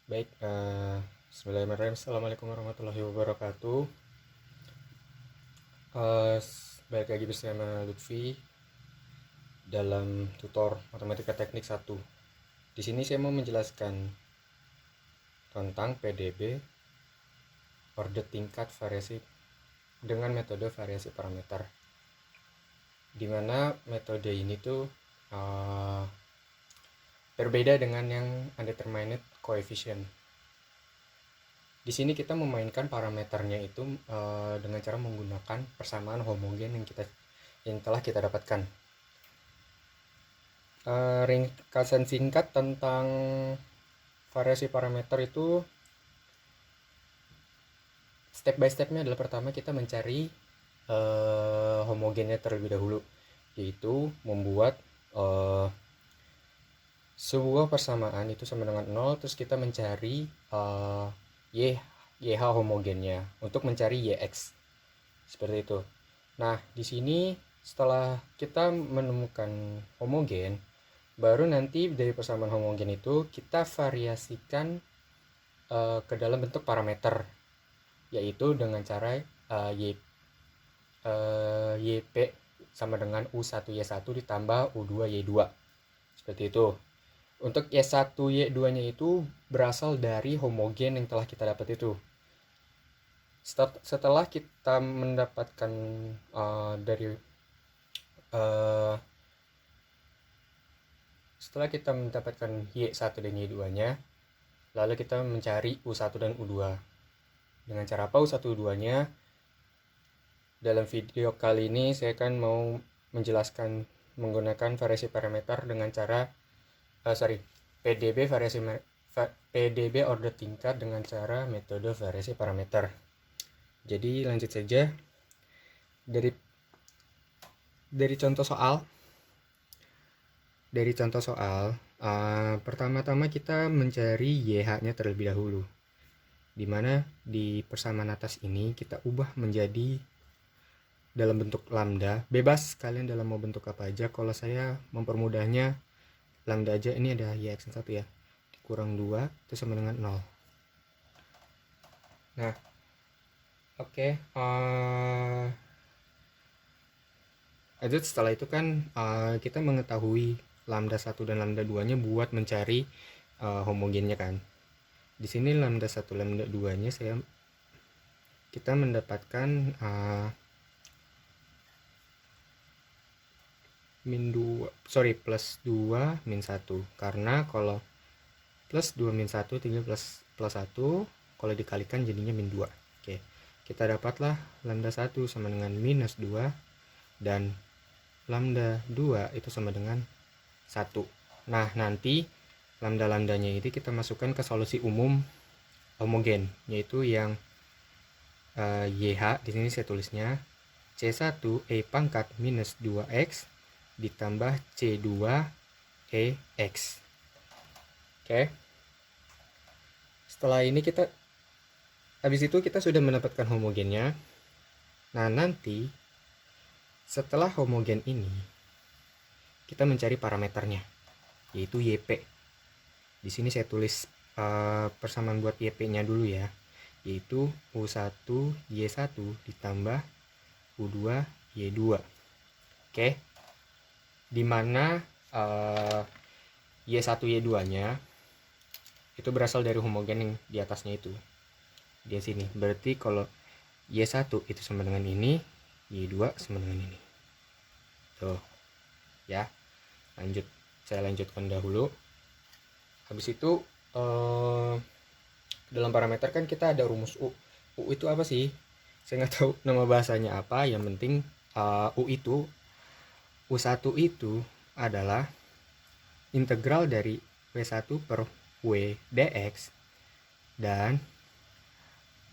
Baik, bismillahirrahmanirrahim. Assalamualaikum warahmatullahi wabarakatuh. Balik lagi bersama Lutfi dalam tutor Matematika Teknik 1. Di sini saya mau menjelaskan tentang PDB, order tingkat variasi dengan metode variasi parameter. Di mana metode ini tuh berbeda dengan yang undetermined coefficient. Di sini kita memainkan parameternya itu dengan cara menggunakan persamaan homogen yang telah kita dapatkan. Ringkasan singkat tentang variasi parameter itu step by stepnya adalah pertama kita mencari homogennya terlebih dahulu, yaitu membuat sebuah persamaan itu sama dengan 0, terus kita mencari YH homogennya untuk mencari YX. Seperti itu. Nah, di sini setelah kita menemukan homogen, baru nanti dari persamaan homogen itu kita variasikan ke dalam bentuk parameter, yaitu dengan cara YP sama dengan U1Y1 ditambah U2Y2. Seperti itu. Untuk Y1Y2 nya itu berasal dari homogen yang telah kita dapat itu. Setelah kita mendapatkan setelah kita mendapatkan Y1 dan Y2 nya, lalu kita mencari U1 dan U2. Dengan cara apa U1 U2 nya? Dalam video kali ini saya akan mau menjelaskan menggunakan variasi parameter dengan cara PDB order tingkat dengan cara metode variasi parameter. Jadi lanjut saja dari contoh soal. Pertama-tama kita mencari YH-nya terlebih dahulu, dimana di persamaan atas ini kita ubah menjadi dalam bentuk lambda. Bebas kalian dalam mau bentuk apa aja. Kalau saya mempermudahnya lambda aja. Ini ada YX1 ya, dikurang 2 itu sama dengan 0. Nah, oke. Setelah itu kan kita mengetahui lambda 1 dan lambda 2 nya buat mencari homogennya kan. Di sini lambda 1 lambda 2 nya kita mendapatkan plus 2 min 1, karena kalau plus 2 min 1 tinggal plus 1, kalau dikalikan jadinya min 2. Oke, kita dapatlah lambda 1 sama dengan minus 2 dan lambda 2 itu sama dengan 1. Nah, nanti lambda-lambdanya itu kita masukkan ke solusi umum homogen, yaitu yang YH. Di sini saya tulisnya C1 E pangkat minus 2X ditambah C2 EX. Oke. Setelah ini habis itu kita sudah mendapatkan homogennya. Nah, nanti setelah homogen ini kita mencari parameternya, yaitu YP. Di sini saya tulis persamaan buat YP-nya dulu ya, yaitu U1Y1 ditambah U2Y2. Oke. Dimana Y1Y2 nya itu berasal dari homogen yang di atasnya itu, di sini. Berarti kalau Y1 itu sama dengan ini, Y2 sama dengan ini. Tuh ya. Saya lanjutkan dahulu. Habis itu dalam parameter kan kita ada rumus U. U itu apa sih? Saya nggak tahu nama bahasanya apa. Yang penting U1 itu adalah integral dari W1 per W dx, dan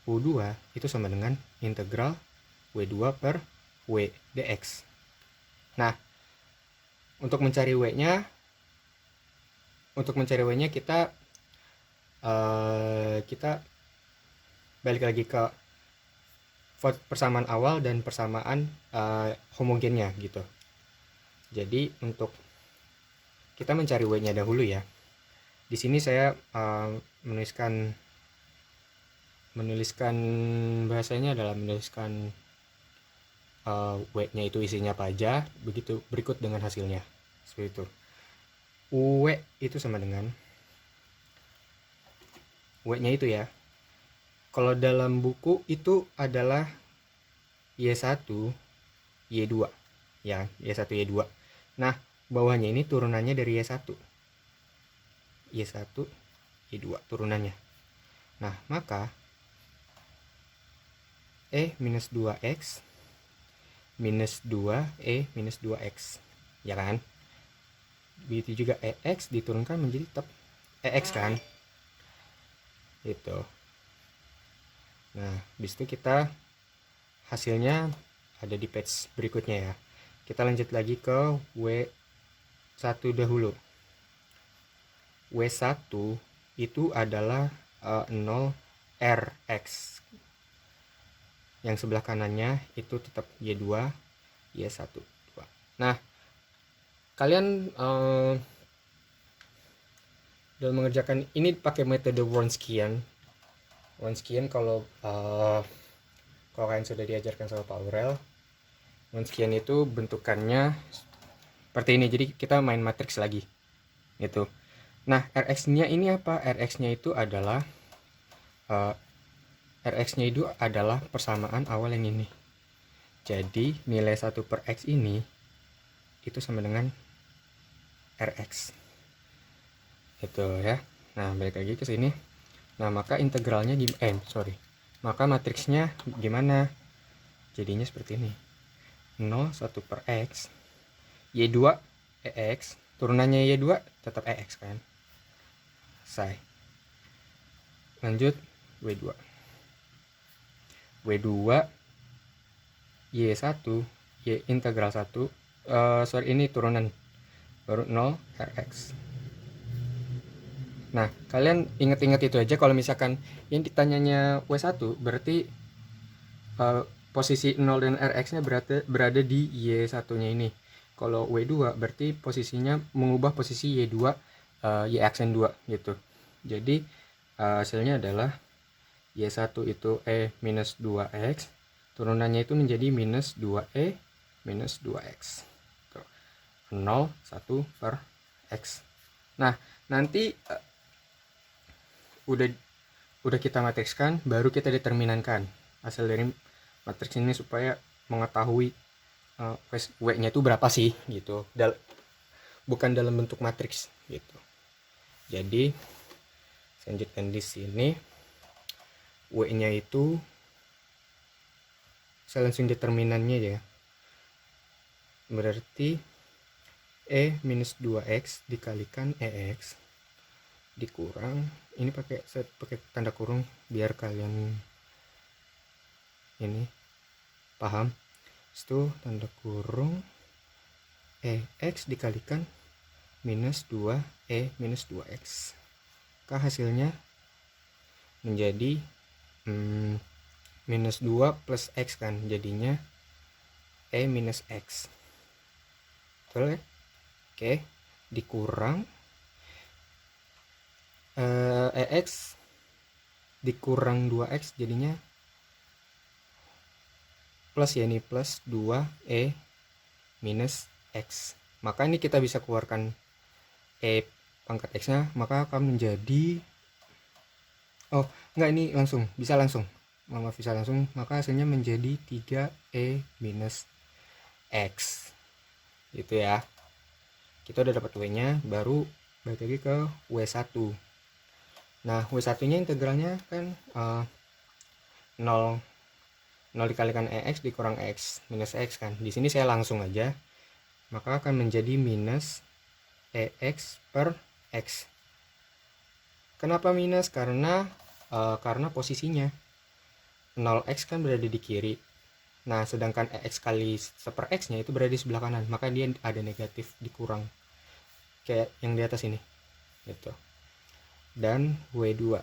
U2 itu sama dengan integral W2 per W dx. Nah, untuk mencari W-nya kita balik lagi ke persamaan awal dan persamaan homogennya gitu. Jadi untuk kita mencari W-nya dahulu ya. Di sini saya menuliskan bahasanya adalah menuliskan W-nya itu isinya apa aja, begitu berikut dengan hasilnya. Seperti itu. W itu sama dengan W-nya itu ya. Kalau dalam buku itu adalah Y1, Y2. Ya, Y1, Y2. Nah, bawahnya ini turunannya dari Y1. Y1, Y2 turunannya. Nah, maka E minus 2X minus 2E minus 2X. Ya kan? Begitu juga EX diturunkan menjadi tetap EX kan? Gitu. Nah, habis itu kita hasilnya ada di page berikutnya ya. Kita lanjut lagi ke W1 dahulu. W1 itu adalah 0RX. Yang sebelah kanannya itu tetap Y2, Y1, 2. Nah, kalian dalam mengerjakan ini pakai metode Wronskian. Wronskian kalau kalian sudah diajarkan sama Pak Aurel, Wronskian itu bentukannya seperti ini. Jadi kita main matriks lagi gitu. Nah, Rx-nya ini apa? Rx-nya itu adalah Rx-nya itu adalah persamaan awal yang ini. Jadi nilai 1 per X ini itu sama dengan Rx. Itu ya. Nah, balik lagi ke sini. Nah, maka integralnya maka matriksnya gimana? Jadinya seperti ini. 0, 1 per X, Y2, EX, turunannya Y2 tetap EX kan. Selesai. Lanjut W2. W2 Y1, Y integral 1, ini turunan, baru 0 RX. Nah, kalian ingat-ingat itu aja. Kalau misalkan yang ditanyanya W1 berarti posisi 0 dan RX nya berada di Y1 nya ini. Kalau W2 berarti posisinya mengubah posisi Y2 YXN2 gitu. Jadi hasilnya adalah Y1 itu E minus 2X, turunannya itu menjadi minus 2E minus 2X. 0, 1 per X. Nah, nanti udah kita matrikskan, baru kita determinankan hasil dari matriks ini supaya mengetahui W-nya itu berapa sih gitu. Bukan dalam bentuk matriks gitu. Jadi saya lanjutkan di sini. W-nya itu saya langsung determinannya ya. Berarti E minus 2X dikalikan EX dikurang, ini saya pakai tanda kurung biar kalian ini paham. Itu tanda kurung EX dikalikan minus 2E minus 2X. Maka hasilnya menjadi minus 2 plus X kan, jadinya E minus X. Betul ya? Oke, dikurang EX dikurang 2X jadinya plus ya, ini plus 2E minus X. Maka ini kita bisa keluarkan E pangkat X nya, maka akan menjadi ini bisa langsung, maka hasilnya menjadi 3E minus X gitu ya. Kita udah dapat W nya, baru balik lagi ke W1. Nah, W1 nya integralnya kan 0 dikalikan EX dikurang X minus X kan. Di sini saya langsung aja, maka akan menjadi minus EX per X. Kenapa minus? Karena posisinya 0X kan berada di kiri. Nah, sedangkan EX kali 1 per X nya itu berada di sebelah kanan, maka dia ada negatif dikurang kayak yang di atas ini gitu. Dan W2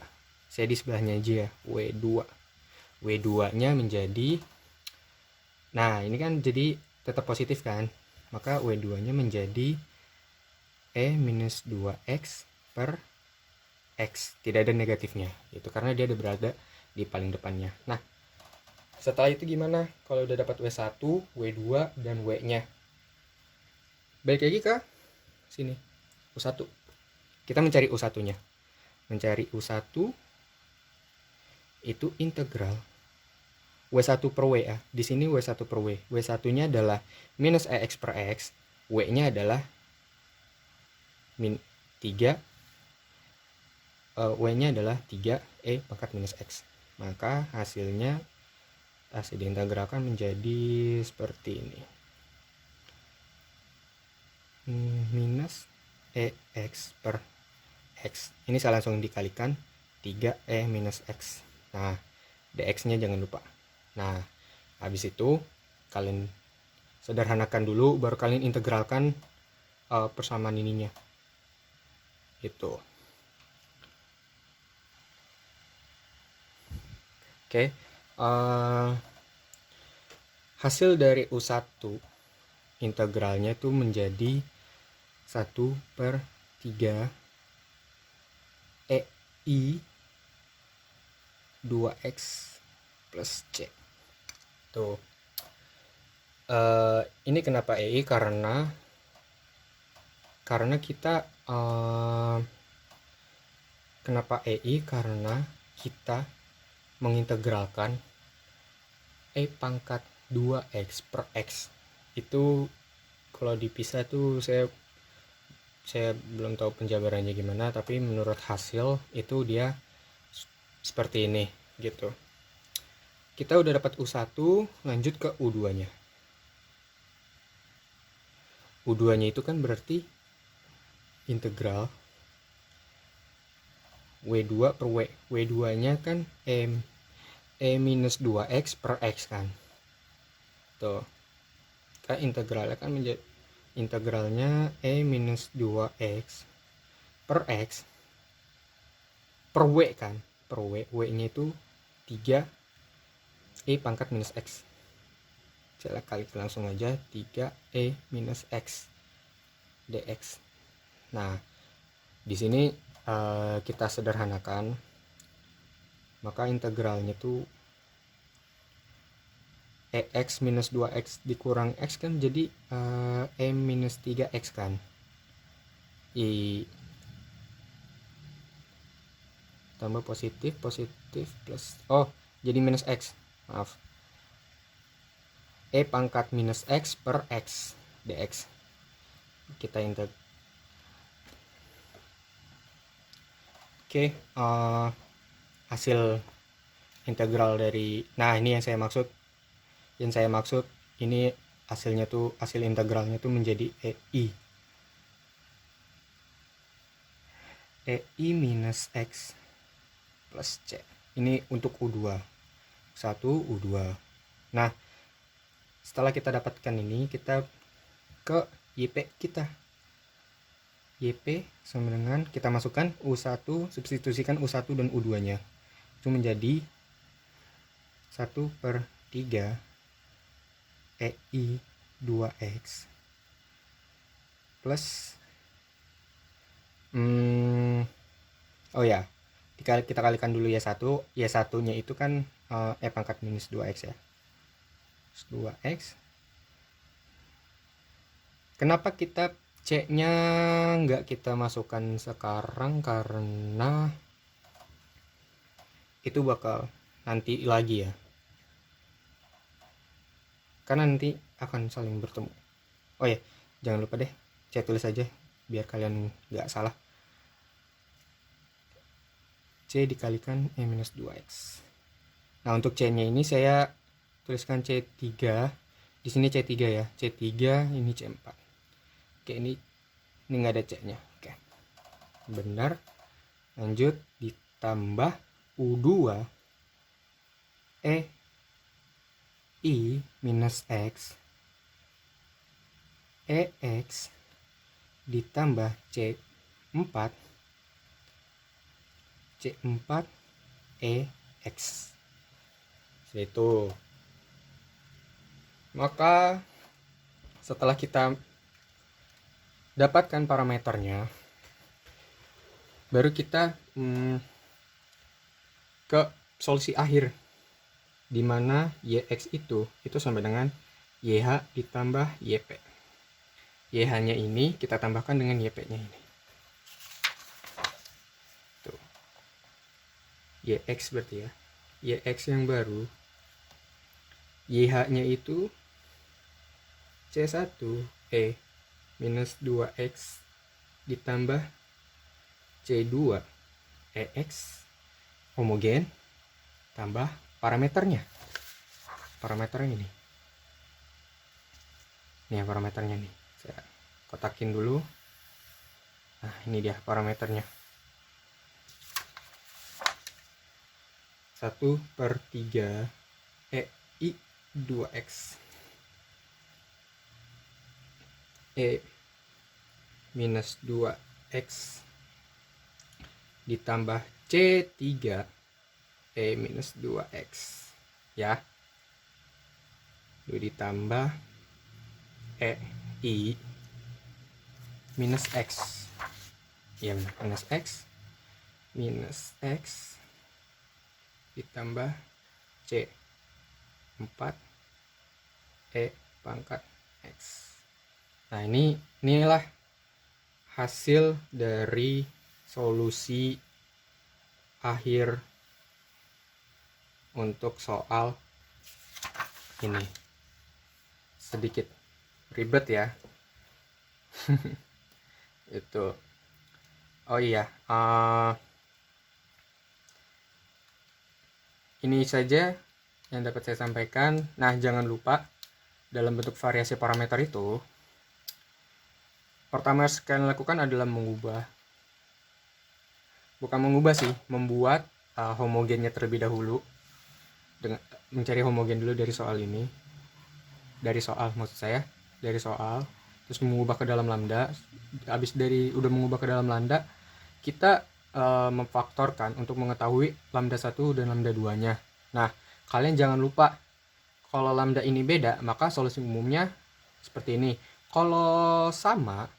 saya di sebelahnya aja ya, W2 nya menjadi, nah ini kan jadi tetap positif kan, maka W2 nya menjadi E minus 2X per X, tidak ada negatifnya. Itu karena dia ada berada di paling depannya. Nah, setelah itu gimana? Kalau udah dapat W1, W2, dan W-nya. Balik lagi ke sini, U1. Kita mencari U1-nya. Mencari U1 itu integral W1 per W ya. Di sini W1 per W. W1-nya adalah minus EX per X. W-nya adalah min 3. W-nya adalah 3E pangkat minus X. Maka hasilnya hasil diintegralkan menjadi seperti ini. Minus EX per X. Ini saya langsung dikalikan 3E minus X. Nah, dx-nya jangan lupa. Nah, habis itu kalian sederhanakan dulu, baru kalian integralkan persamaan ininya. Gitu. Oke. Hasil dari U1 integralnya itu menjadi 1/3 EI 2X plus C. Tuh. Ini kenapa EI? Karena kita kenapa EI? Karena kita mengintegralkan E pangkat 2X per X. Itu kalau dipisah tuh saya belum tahu penjabarannya gimana, tapi menurut hasil itu dia seperti ini gitu. Kita udah dapat U1, lanjut ke U2-nya. U2-nya itu kan berarti integral W2 per W. W2-nya kan E minus 2X per X kan. Tuh. Kan integralnya kan menjadi integralnya E minus 2X per X per W kan. Per W. W-nya itu 3 E pangkat minus X. Saya kali langsung aja 3E minus X dx. Nah, di sini kita sederhanakan, maka integralnya tuh EX minus 2X dikurang X kan jadi E minus 3X kan. Tambah positif plus, jadi minus X, maaf, E pangkat minus X per X dx. Kita integ. Oke, hasil integral dari, nah ini yang saya maksud ini hasilnya tuh, hasil integralnya tuh menjadi EI minus X plus C. Ini untuk U2. 1 U2. Nah, setelah kita dapatkan ini, kita ke YP kita. YP sama dengan kita masukkan U1, substitusikan U1 dan U2-nya. Itu menjadi 1/3 EI 2X plus kita kalikan dulu Y1. Y1-nya itu kan E pangkat minus 2X ya. 2X. Kenapa kita C-nya nggak kita masukkan sekarang? Karena itu bakal nanti lagi ya. Karena nanti akan saling bertemu. Oh ya, jangan lupa deh, saya tulis aja biar kalian nggak salah. C dikalikan E minus 2X. Nah, untuk C-nya ini saya tuliskan C3. Di sini C3 ya. C3, ini C4. Oke, ini nggak ada C-nya. Oke. Benar. Lanjut ditambah U2 E I minus X EX ditambah C4 EX. Itu. Maka setelah kita dapatkan parameternya, baru kita ke solusi akhir, di mana YX itu sama dengan YH ditambah YP. YH-nya ini kita tambahkan dengan YP-nya ini. Tuh. YX berarti ya. YX yang baru, YH-nya itu C1E minus 2X ditambah C2EX homogen tambah parameternya ini. Nih parameternya nih, saya kotakin dulu. Nah ini dia parameternya, 1/3 EI 2X E minus 2X ditambah C3 E minus 2X ya, itu ditambah EI minus X ya, minus X ditambah C4 E pangkat X. Nah inilah hasil dari solusi akhir untuk soal ini. Sedikit ribet ya. Itu. Oh iya, ini saja yang dapat saya sampaikan. Nah, jangan lupa dalam bentuk variasi parameter itu, pertama yang kalian lakukan adalah membuat homogennya terlebih dahulu, dengan mencari homogen dulu dari soal ini, dari soal terus mengubah ke dalam lambda. Habis udah mengubah ke dalam lambda, kita memfaktorkan untuk mengetahui lambda 1 dan lambda 2 nya. Nah, kalian jangan lupa kalau lambda ini beda, maka solusi umumnya seperti ini. Kalau sama,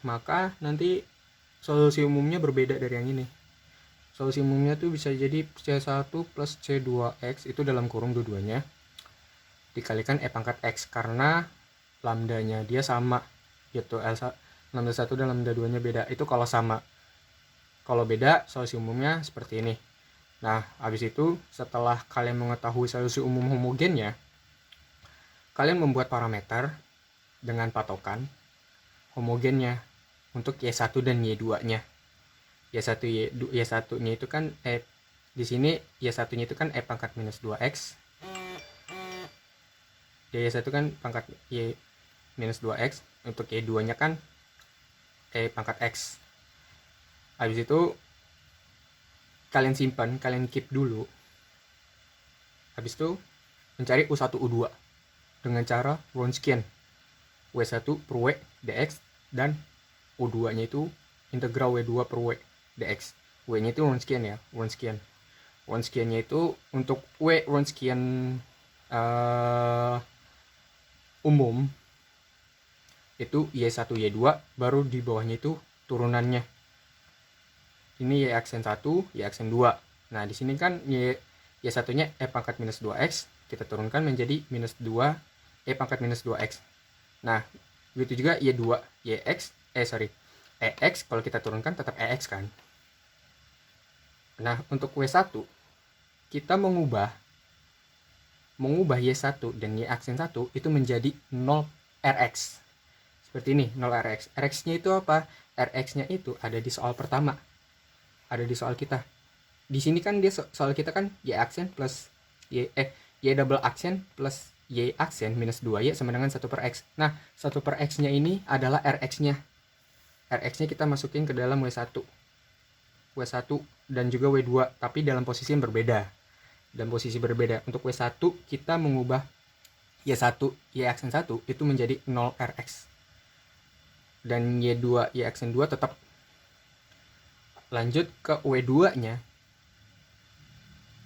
maka nanti solusi umumnya berbeda dari yang ini. Solusi umumnya tuh bisa jadi C1 plus C2X itu dalam kurung dua-duanya dikalikan E pangkat X, karena lambdanya dia sama gitu. Lambda 1 dan lambda 2 nya beda, itu kalau sama. Kalau beda, solusi umumnya seperti ini. Nah, habis itu setelah kalian mengetahui solusi umum homogennya, kalian membuat parameter dengan patokan homogennya untuk Y1 dan Y2 nya. Y1 nya itu kan di sini Y1 nya itu kan E pangkat minus 2X. Y1 kan pangkat Y minus 2X, untuk Y2 nya kan E pangkat X. Habis itu kalian simpan, kalian keep dulu. Habis itu mencari U1 U2 dengan cara Wronskian, W1 per W dx, dan U2 nya itu integral W2 per W dx. W nya itu Wronskian ya, Wronskian nya itu untuk W Wronskian umum itu Y1 Y2, baru di bawahnya itu turunannya. Ini Y aksen 1, Y aksen 2. Nah, di sini kan Y1 nya E pangkat minus 2X, kita turunkan menjadi minus 2 E pangkat minus 2X. Nah, begitu juga Y2 EX, kalau kita turunkan tetap EX kan. Nah, untuk W1 kita mengubah Y1 dan Y aksen 1 itu menjadi 0 RX. Seperti ini, 0 RX. RX-nya itu apa? RX-nya itu ada di soal pertama. Ada di soal kita. Di sini kan dia soal kita kan Y aksen plus Y double aksen plus Y aksen minus 2Y sama dengan 1 per X. Nah, 1 per X-nya ini adalah RX-nya. RX-nya kita masukin ke dalam W1 dan juga W2, tapi dalam posisi yang berbeda. Untuk W1 kita mengubah Y1 Y aksen 1 itu menjadi 0 RX. Dan Y2 Y aksen 2 tetap. Lanjut ke W2 nya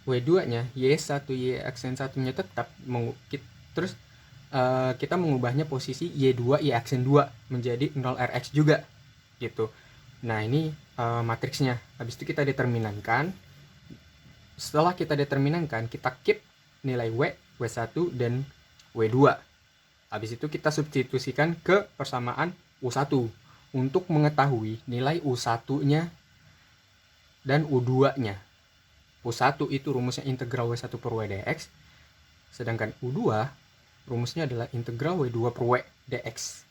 Y1 Y aksen 1 nya tetap. Terus kita mengubahnya posisi Y2 Y aksen 2 menjadi 0 RX juga gitu. Nah, ini matriksnya. Habis itu kita determinankan. Setelah kita determinankan, kita keep nilai W, W1, dan W2. Habis itu kita substitusikan ke persamaan U1 untuk mengetahui nilai U1-nya dan U2-nya. U1 itu rumusnya integral W1 per W dx, sedangkan U2 rumusnya adalah integral W2 per W dx.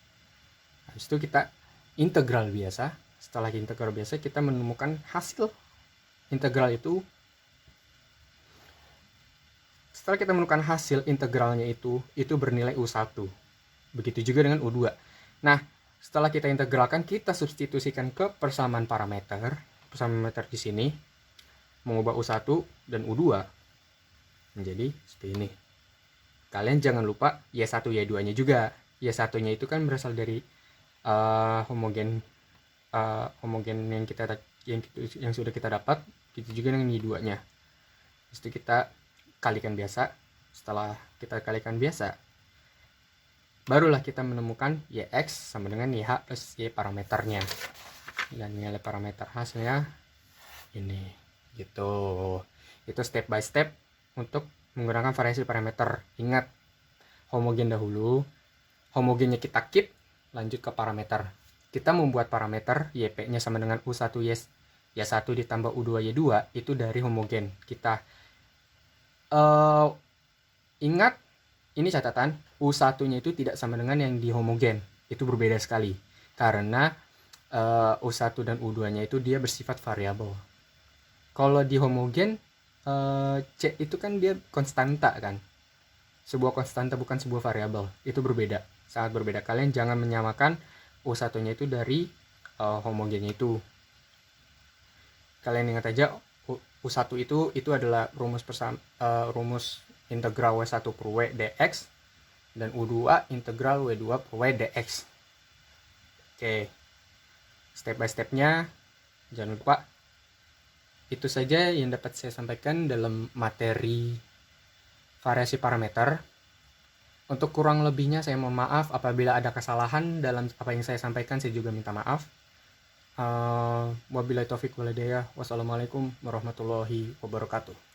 Habis itu kita integral biasa. Setelah integral biasa, kita menemukan hasil integral itu. Setelah kita menemukan hasil integralnya itu bernilai U1. Begitu juga dengan U2. Nah, setelah kita integralkan, kita substitusikan ke persamaan parameter. Persamaan parameter di sini mengubah U1 dan U2 menjadi seperti ini. Kalian jangan lupa Y1, Y2-nya juga. Y1-nya itu kan berasal dari homogen yang sudah kita dapat, gitu juga dengan Y2-nya. Terus itu kita kalikan biasa. Setelah kita kalikan biasa, barulah kita menemukan YX sama dengan YH plus Y parameternya. Dan nilai parameter hasilnya ini, gitu. Itu step by step untuk menggunakan variasi parameter. Ingat, homogen dahulu, homogennya kita keep, lanjut ke parameter. Kita membuat parameter YP-nya sama dengan U1 Y1 ditambah U2 Y2 itu dari homogen. Kita ingat, ini catatan, U1-nya itu tidak sama dengan yang di homogen. Itu berbeda sekali. Karena U1 dan U2-nya itu dia bersifat variabel. Kalau di homogen, C itu kan dia konstanta kan. Sebuah konstanta, bukan sebuah variabel. Itu berbeda, sangat berbeda. Kalian jangan menyamakan U1-nya itu dari homogennya itu. Kalian ingat aja, U1 itu adalah rumus integral W1 per W dx, dan U2 integral W2 per W dx. Oke, step by stepnya jangan lupa. Itu saja yang dapat saya sampaikan dalam materi variasi parameter. Untuk kurang lebihnya saya mohon maaf. Apabila ada kesalahan dalam apa yang saya sampaikan, saya juga minta maaf. Wabillahi taufiq wal hidayah. Wassalamualaikum warahmatullahi wabarakatuh.